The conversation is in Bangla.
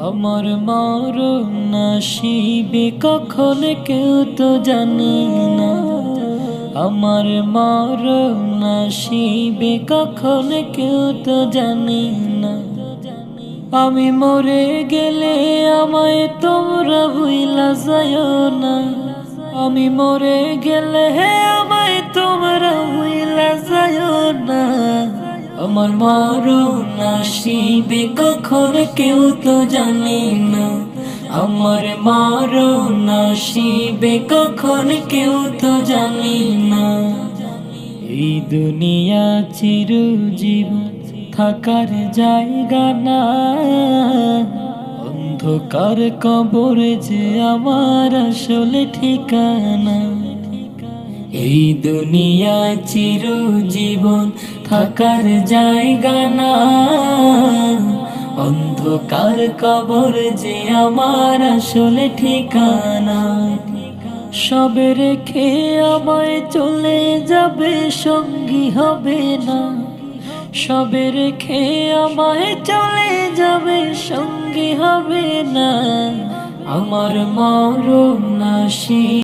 আমার মরণ নসিবে কখন কেউ তো জানে না। আমার মরণ নসিবে কখন কেউ তো জানে না। আমি মরে গেলে আমায় তোমরা ভুইলা যাইও না। আমি মরে গেলে আমায় তোমরা ভুইলা যাইও না। আমার মরণ নসিবে কখন কেউ তো জানে না। আমার মরণ নসিবে কখন কেউ তো জানে না। এই দুনিয়া চিরজীবন থাকার জায়গা না। অন্ধকার কবর যে আমার আসলে ঠিকানা। এই দুনিয়া চিরজীবন থাকার জায়গা না। অন্ধকার কবর যে আমার আসলে ঠিকানা। সবে রেখে আমায় চলে যাবে, সঙ্গী হবে না। সবে রেখে আমায় চলে যাবে, সঙ্গী হবে না। আমার মরণ নসিবে